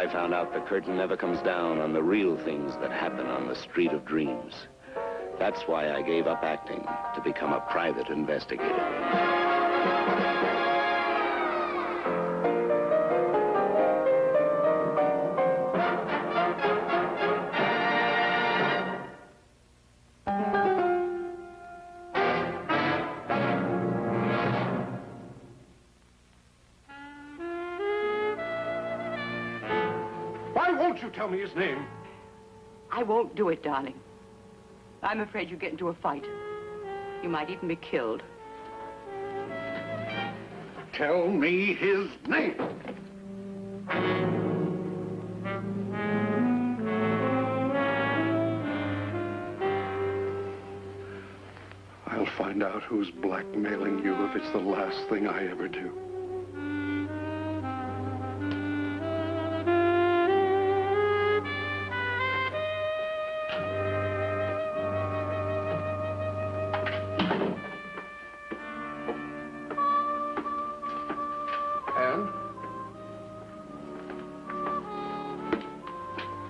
I found out the curtain never comes down on the real things that happen on the street of dreams. That's why I gave up acting to become a private investigator. You tell me his name. I won't do it, darling. I'm afraid you get into a fight. You might even be killed. Tell me his name. I'll find out who's blackmailing you if it's the last thing I ever do.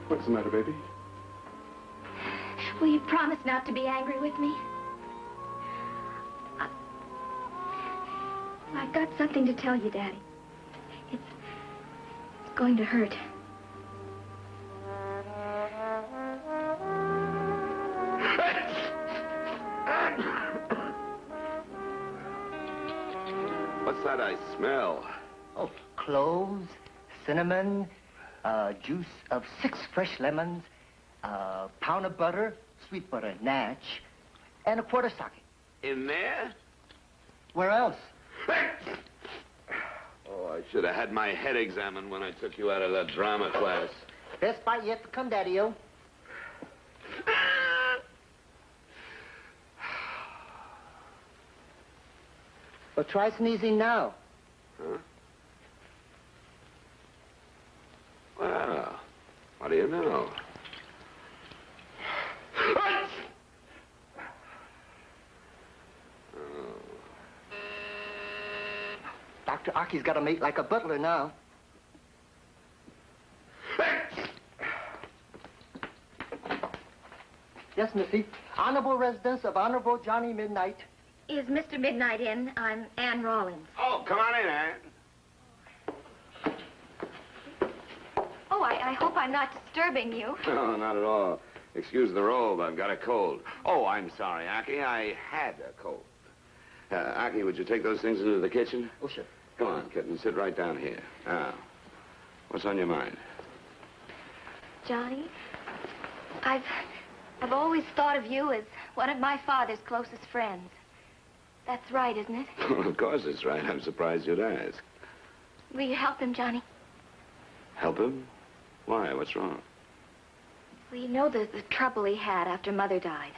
What's the matter, baby? Will you promise not to be angry with me? I've got something to tell you, Daddy. It's going to hurt. What's that I smell? Oh, cloves, cinnamon, juice of 6 fresh lemons, a pound of butter, sweet butter, natch, and a quart of sake. In there? Where else? Oh, I should have had my head examined when I took you out of that drama class. Best fight yet to come, Daddy-o. Well, try sneezing now. Huh? Well, what do you know? Dr. Aki's got to make like a butler now. Yes, Missy. Honorable residence of Honorable Johnny Midnight. Is Mr. Midnight in? I'm Ann Rawlins. Oh, come on in, Ann. Oh, I hope I'm not disturbing you. No, not at all. Excuse the robe, I've got a cold. Oh, I'm sorry, Aki, I had a cold. Aki, would you take those things into the kitchen? Oh, sure. Come on, kitten, sit right down here. Now, what's on your mind? Johnny, I've always thought of you as one of my father's closest friends. That's right, isn't it? Of course it's right. I'm surprised you'd ask. Will you help him, Johnny? Help him? Why? What's wrong? Well, you know the trouble he had after Mother died.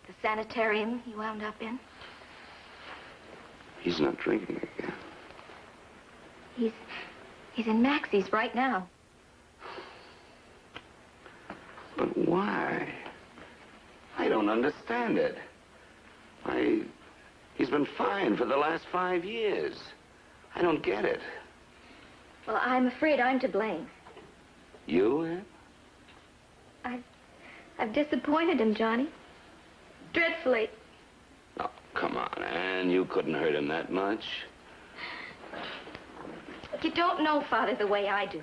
The sanitarium he wound up in. He's not drinking again. He's in Maxie's right now. But why? I don't understand it. He's been fine for the last 5 years. I don't get it. Well, I'm afraid I'm to blame. You, Ann? I've disappointed him, Johnny. Dreadfully. Oh, come on, Ann. You couldn't hurt him that much. You don't know Father the way I do.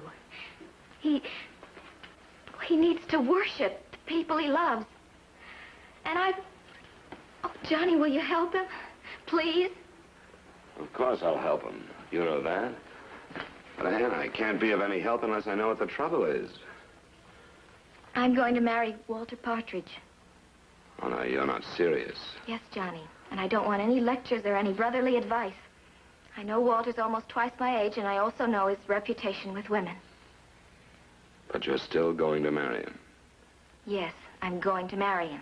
He needs to worship the people he loves. And Oh, Johnny, will you help him? Please? Of course I'll help him. You know that. But, Ann, I can't be of any help unless I know what the trouble is. I'm going to marry Walter Partridge. Oh, no, you're not serious. Yes, Johnny. And I don't want any lectures or any brotherly advice. I know Walter's almost twice my age, and I also know his reputation with women. But you're still going to marry him? Yes, I'm going to marry him.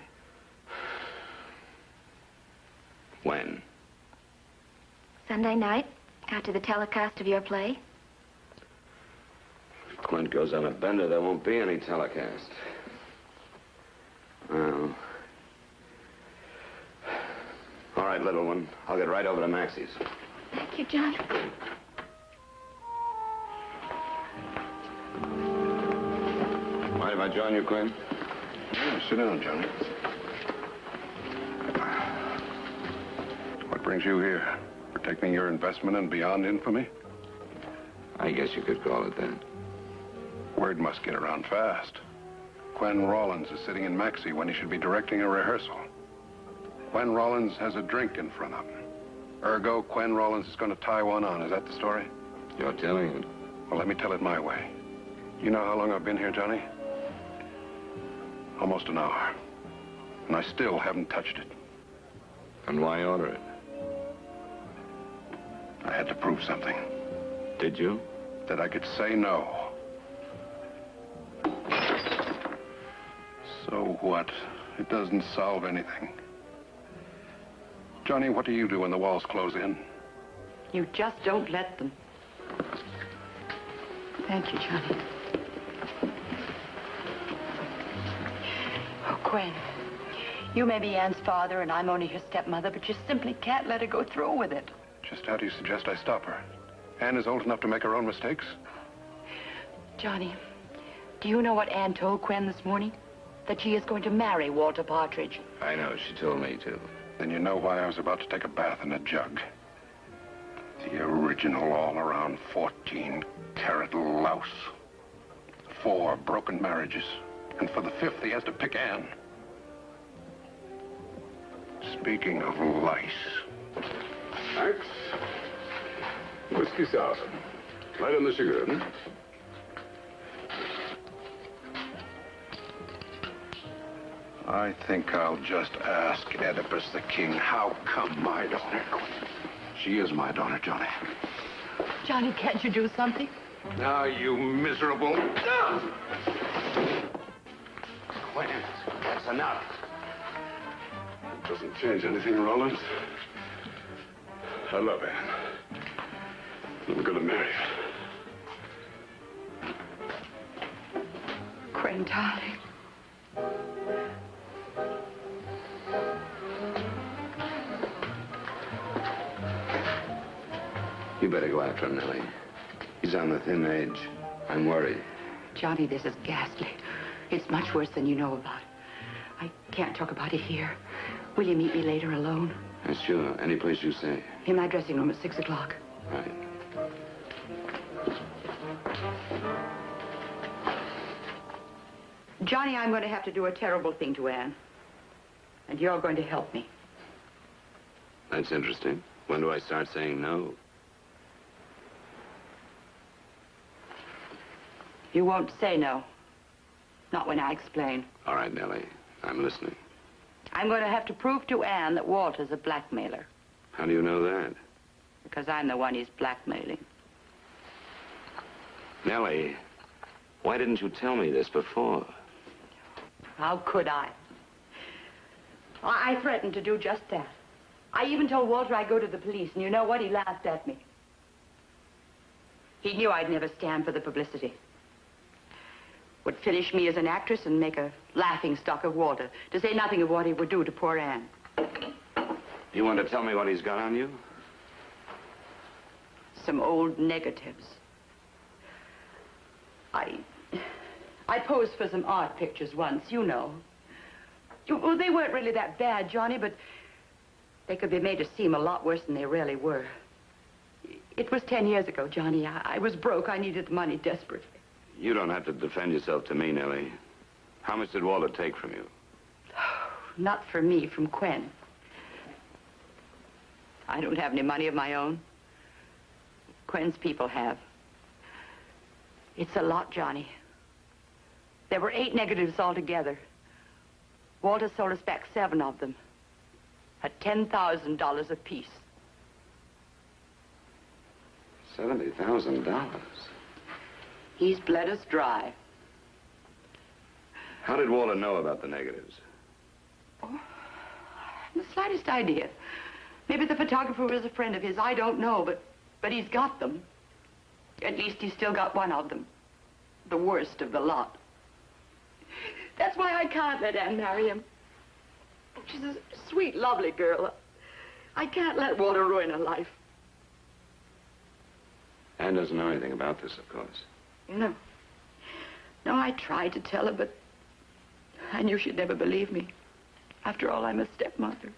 When? Sunday night, after the telecast of your play. If Clint goes on a bender, there won't be any telecast. Well... All right, little one. I'll get right over to Maxie's. Thank you, John. I join you, Quinn? Yeah, sit down, Johnny. What brings you here? Protecting your investment and beyond infamy? I guess you could call it that. Word must get around fast. Quinn Rawlins is sitting in Maxie when he should be directing a rehearsal. Quinn Rawlins has a drink in front of him. Ergo, Quinn Rawlins is going to tie one on. Is that the story? You're telling it. Well, let me tell it my way. You know how long I've been here, Johnny? Almost an hour. And I still haven't touched it. And why order it? I had to prove something. Did you? That I could say no. So what? It doesn't solve anything. Johnny, what do you do when the walls close in? You just don't let them. Thank you, Johnny. Oh, Quinn, you may be Anne's father and I'm only her stepmother, but you simply can't let her go through with it. Just how do you suggest I stop her? Anne is old enough to make her own mistakes? Johnny, do you know what Anne told Quinn this morning? That she is going to marry Walter Partridge. I know. She told me to. Then you know why I was about to take a bath in a jug. The original all-around 14-carat louse. 4 broken marriages. And for the 5th, he has to pick Anne. Speaking of lice. Max, whiskey sour. Light on the sugar, hmm? I think I'll just ask Oedipus the king, how come my daughter? She is my daughter, Johnny. Johnny, can't you do something? Now, you miserable... Quinn, that's enough. It doesn't change anything, Rawlins. I love Anne. I'm going to marry her. Quinn, darling. You better go after him, Nellie. He's on the thin edge. I'm worried. Johnny, this is ghastly. It's much worse than you know about. I can't talk about it here. Will you meet me later alone? Sure. Any place you say. In my dressing room at 6 o'clock. Right. Johnny, I'm going to have to do a terrible thing to Anne. And you're going to help me. That's interesting. When do I start saying no? You won't say no. Not when I explain. All right, Nellie. I'm listening. I'm going to have to prove to Anne that Walter's a blackmailer. How do you know that? Because I'm the one he's blackmailing. Nellie, why didn't you tell me this before? How could I? I threatened to do just that. I even told Walter I'd go to the police, and you know what? He laughed at me. He knew I'd never stand for the publicity. Would finish me as an actress and make a laughingstock of Walter, to say nothing of what he would do to poor Anne. You want to tell me what he's got on you? Some old negatives. I posed for some art pictures once, you know. Well, they weren't really that bad, Johnny, but they could be made to seem a lot worse than they really were. It was 10 years ago, Johnny. I was broke. I needed the money desperately. You don't have to defend yourself to me, Nellie. How much did Walter take from you? Not from me, from Quinn. I don't have any money of my own. Quinn's people have. It's a lot, Johnny. There were 8 negatives altogether. Walter sold us back 7 of them at $10,000 apiece. $70,000. He's bled us dry. How did Walter know about the negatives? Oh, the slightest idea. Maybe the photographer was a friend of his. I don't know, but he's got them. At least he's still got one of them. The worst of the lot. That's why I can't let Anne marry him. She's a sweet, lovely girl. I can't let Walter ruin her life. Anne doesn't know anything about this, of course. No. No, I tried to tell her, but I knew she'd never believe me. After all, I'm a stepmother.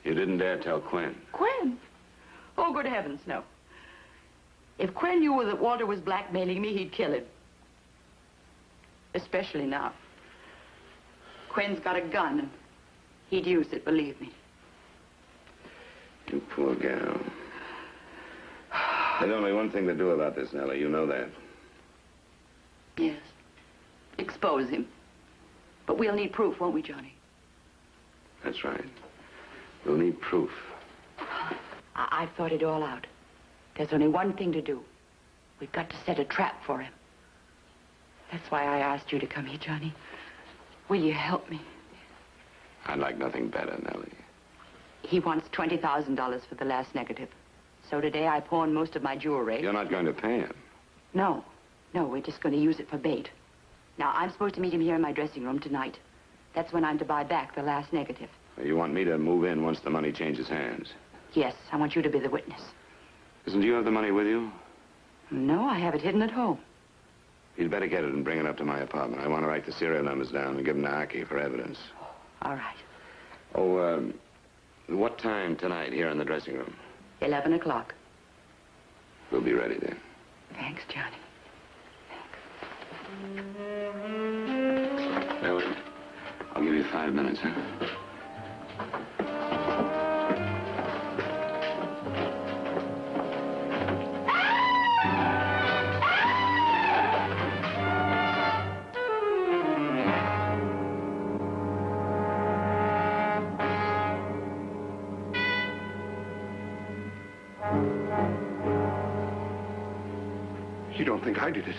You didn't dare tell Quinn. Quinn? Oh, good heavens, no. If Quinn knew that Walter was blackmailing me, he'd kill him. Especially now. Quinn's got a gun, and he'd use it, believe me. You poor gal. There's only one thing to do about this, Nellie. You know that. Yes. Expose him. But we'll need proof, won't we, Johnny? That's right. We'll need proof. I've thought it all out. There's only one thing to do. We've got to set a trap for him. That's why I asked you to come here, Johnny. Will you help me? I'd like nothing better, Nellie. He wants $20,000 for the last negative. So today I pawned most of my jewelry. You're not going to pay him. No. No, we're just going to use it for bait. Now, I'm supposed to meet him here in my dressing room tonight. That's when I'm to buy back the last negative. You want me to move in once the money changes hands? Yes, I want you to be the witness. Do you have the money with you? No, I have it hidden at home. You'd better get it and bring it up to my apartment. I want to write the serial numbers down and give them to Aki for evidence. All right. Oh, what time tonight here in the dressing room? 11 o'clock. We'll be ready then. Thanks, Johnny. Nellie, I'll give you 5 minutes, huh? You don't think I did it?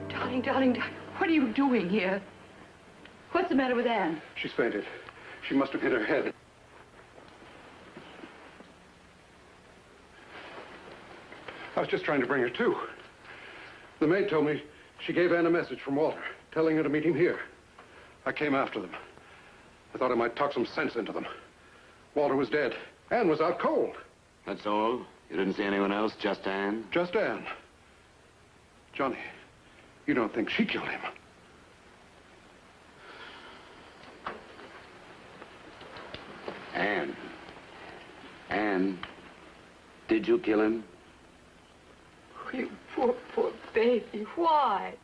Darling, darling, darling, what are you doing here? What's the matter with Anne? She's fainted. She must have hit her head. I was just trying to bring her to. The maid told me she gave Anne a message from Walter, telling her to meet him here. I came after them. I thought I might talk some sense into them. Walter was dead. Anne was out cold. That's all? You didn't see anyone else, just Anne? Just Anne. Johnny, you don't think she killed him? Anne. Anne, did you kill him? You poor, poor baby. Why?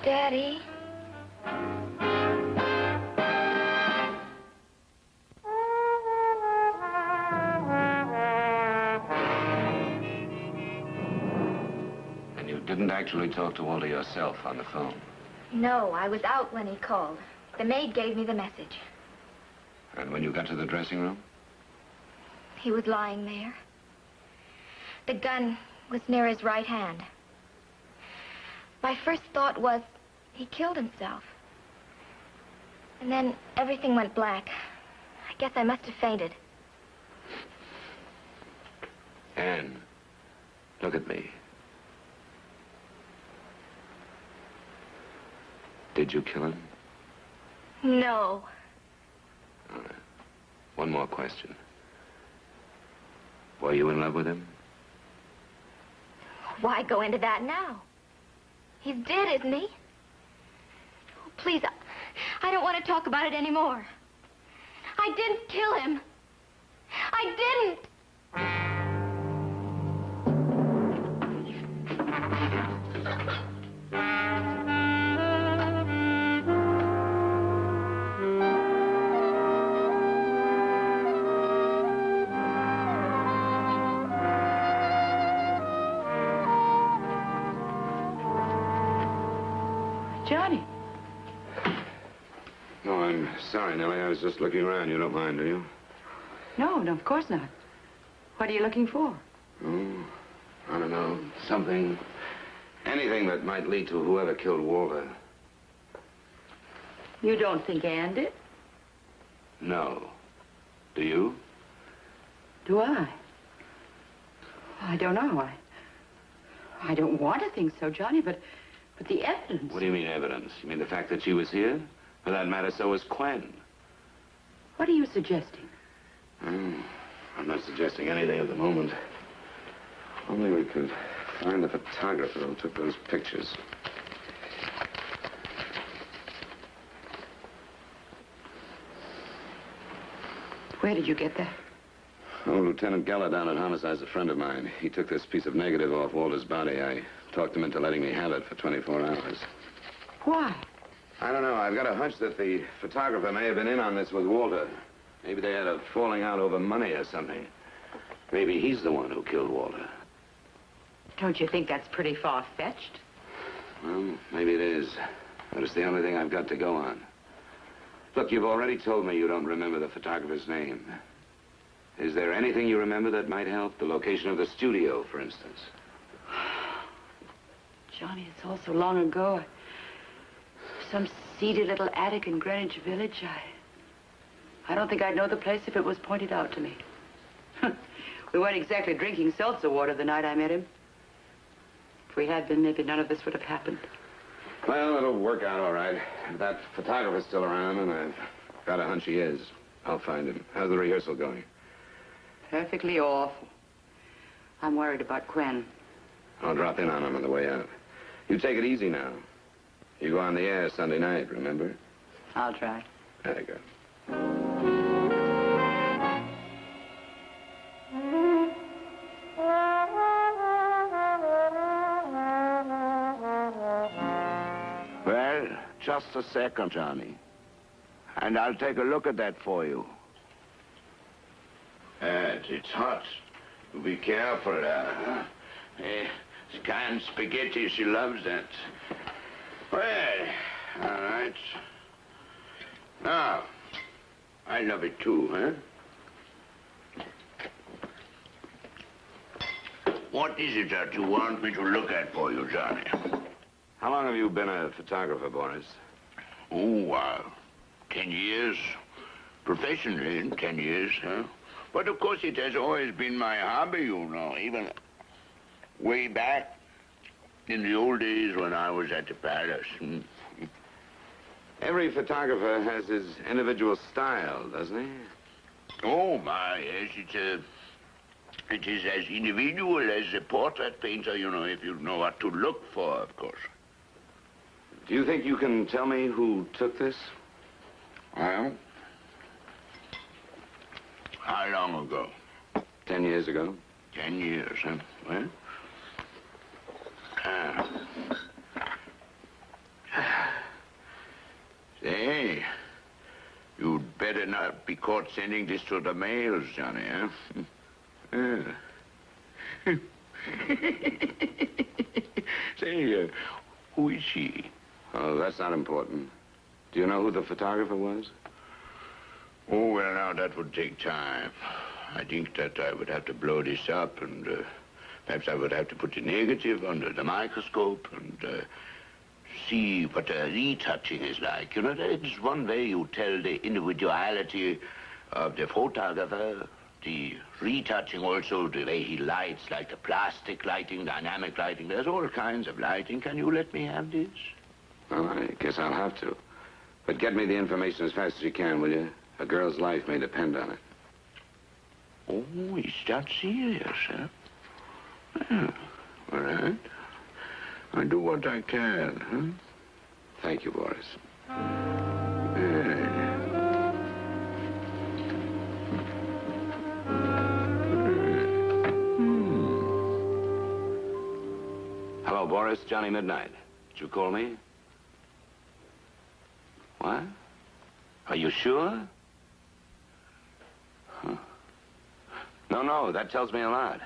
Daddy? And you didn't actually talk to Walter yourself on the phone? No, I was out when he called. The maid gave me the message. And when you got to the dressing room? He was lying there. The gun was near his right hand. My first thought was he killed himself. And then everything went black. I guess I must have fainted. Anne, look at me. Did you kill him? No. All right. One more question. Were you in love with him? Why go into that now? He's dead, isn't he? Oh, please, I don't want to talk about it anymore. I didn't kill him. I didn't. Johnny. No, I'm sorry, Nellie. I was just looking around. You don't mind, do you? No, no, of course not. What are you looking for? Oh, I don't know. Something. Anything that might lead to whoever killed Walter. You don't think Anne did? No. Do you? Do I? I don't know. I don't want to think so, Johnny, but the evidence... What do you mean, evidence? You mean the fact that she was here? For that matter, so was Quinn. What are you suggesting? I'm not suggesting anything at the moment. Only we could Find the photographer who took those pictures. Where did you get that? Oh, Lieutenant Geller down at Homicide's a friend of mine. He took this piece of negative off Walter's body. I talked him into letting me have it for 24 hours. Why? I don't know. I've got a hunch that the photographer may have been in on this with Walter. Maybe they had a falling out over money or something. Maybe he's the one who killed Walter. Don't you think that's pretty far-fetched? Well, maybe it is. But it's the only thing I've got to go on. Look, you've already told me you don't remember the photographer's name. Is there anything you remember that might help? The location of the studio, for instance. Johnny, it's all so long ago. Some seedy little attic in Greenwich Village. I don't think I'd know the place if it was pointed out to me. We weren't exactly drinking seltzer water the night I met him. If we had been, maybe none of this would have happened. Well, it'll work out all right. If that photographer's still around, and I've got a hunch he is, I'll find him. How's the rehearsal going? Perfectly awful. I'm worried about Quinn. I'll drop in on him on the way out. You take it easy now. You go on the air Sunday night, remember? I'll try. Very good. Well, just a second, Johnny. And I'll take a look at that for you. It's hot. Be careful, huh? It's canned spaghetti, she loves that. Well, all right. Now, I love it too, huh? What is it that you want me to look at for you, Johnny? How long have you been a photographer, Boris? Oh, 10 years. Professionally, 10 years, huh? But of course it has always been my hobby, you know, even way back in the old days when I was at the palace. Every photographer has his individual style, doesn't he? Oh, my, yes, it is as individual as a portrait painter, you know, if you know what to look for, of course. Do you think you can tell me who took this? Well, how long ago? 10 years ago. 10 years, huh? Well, say, you'd better not be caught sending this to the mails, Johnny, huh? Say, who is she? Oh, that's not important. Do you know who the photographer was? Oh, well, now, that would take time. I think that I would have to blow this up, and perhaps I would have to put the negative under the microscope and see what the retouching is like. You know, that is one way you tell the individuality of the photographer. The retouching also, the way he lights, like the plastic lighting, dynamic lighting. There's all kinds of lighting. Can you let me have this? Well, I guess I'll have to. But get me the information as fast as you can, will you? A girl's life may depend on it. Oh, is that serious, huh? Well, all right. I'll do what I can, huh? Thank you, Boris. Hello, Boris. Johnny Midnight. Did you call me? What? Are you sure? Huh. No, that tells me a lot.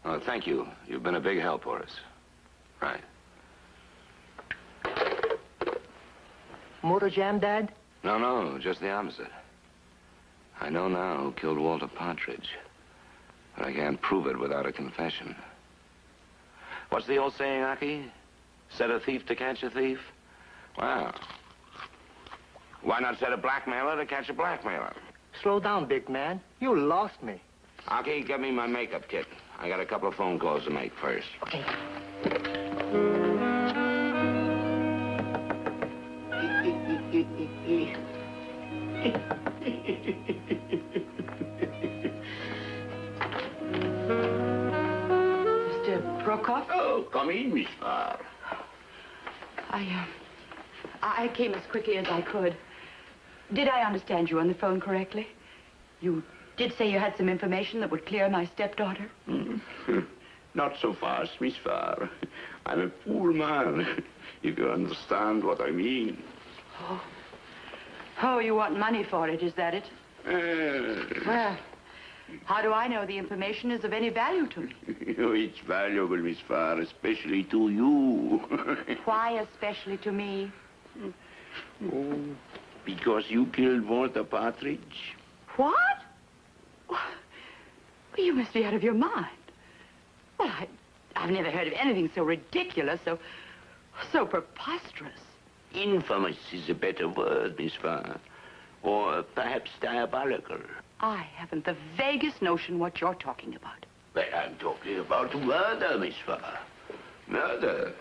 Oh, thank you. You've been a big help, Boris. Right. Motor jam, Dad? No, just the opposite. I know now who killed Walter Partridge, but I can't prove it without a confession. What's the old saying, Aki? Set a thief to catch a thief? Well, why not set a blackmailer to catch a blackmailer? Slow down, big man. You lost me. Aki, get me my makeup kit. I got a couple of phone calls to make first. Okay. Mr. Murkoff? Oh, come in, Miss Farr. I came as quickly as I could. Did I understand you on the phone correctly? You did say you had some information that would clear my stepdaughter? Not so fast, Miss Farr. I'm a poor man, if you understand what I mean. Oh, you want money for it, is that it? Well, how do I know the information is of any value to me? It's valuable, Miss Farr, especially to you. Why especially to me? Oh, because you killed Walter Partridge. What? Well, you must be out of your mind. Well, I've never heard of anything so ridiculous, so preposterous. Infamous is a better word, Miss Farr. Or perhaps diabolical. I haven't the vaguest notion what you're talking about. But I'm talking about murder, Miss Farr. Murder.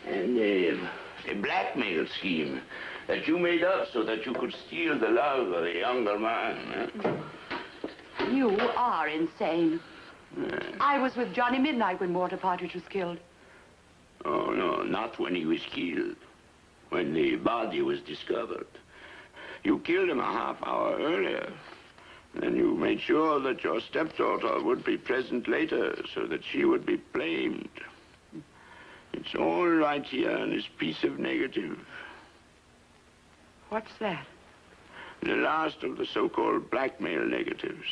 And a blackmail scheme that you made up so that you could steal the love of a younger man. You are insane. I was with Johnny Midnight when Walter Partridge was killed. Oh, no, not when he was killed. When the body was discovered. You killed him a half hour earlier. Then you made sure that your stepdaughter would be present later so that she would be blamed. It's all right here in this piece of negative. What's that? The last of the so-called blackmail negatives.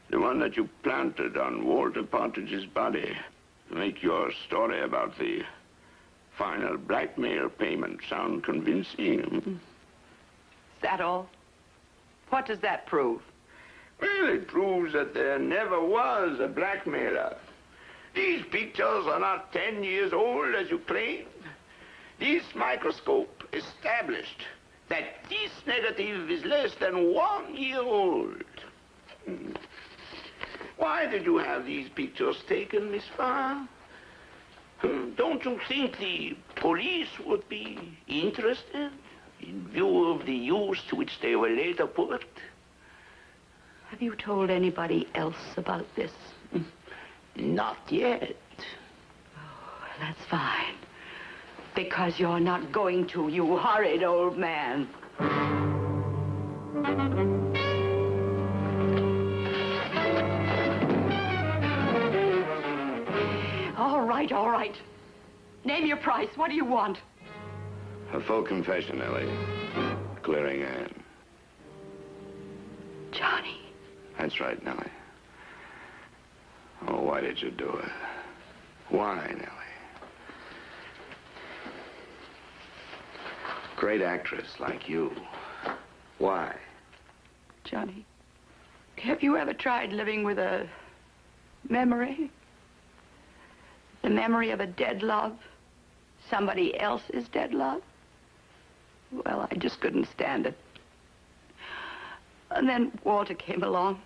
The one that you planted on Walter Partridge's body to make your story about the final blackmail payment sound convincing. Is that all? What does that prove? Well, it proves that there never was a blackmailer. These pictures are not 10 years old, as you claim. This microscope established that this negative is less than 1 year old. Why did you have these pictures taken, Miss Farr? Don't you think the police would be interested in view of the use to which they were later put? Have you told anybody else about this? Not yet. Oh, that's fine. Because you're not going to, you horrid old man. All right. Name your price. What do you want? A full confession, Ellie. Clearing Ann. Johnny. That's right, Nellie. Oh, why did you do it? Why, Nellie? Great actress like you. Why? Johnny, have you ever tried living with a memory? The memory of a dead love? Somebody else's dead love? Well, I just couldn't stand it. And then Walter came along.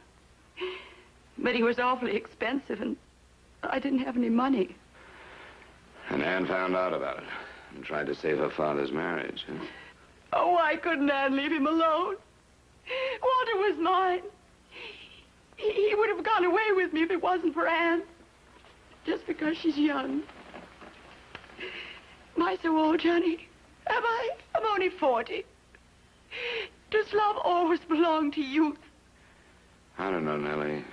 But he was awfully expensive, and I didn't have any money. And Ann found out about it and tried to save her father's marriage. Huh? Oh, why couldn't Ann leave him alone? Walter was mine. He would have gone away with me if it wasn't for Ann. Just because she's young. Am I so old, Johnny? Am I? I'm only 40. Does love always belong to youth? I don't know, Nellie.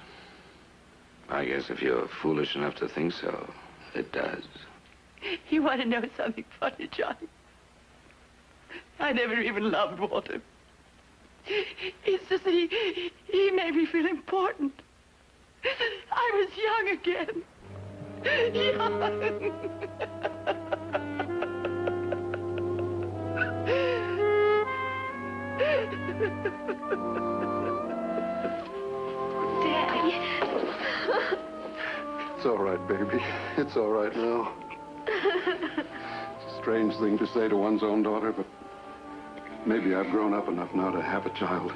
I guess if you're foolish enough to think so, it does. You want to know something funny, Johnny? I never even loved Walter. It's just that he made me feel important. I was young again. Young. Daddy. It's all right, baby. It's all right now. It's a strange thing to say to one's own daughter, but maybe I've grown up enough now to have a child.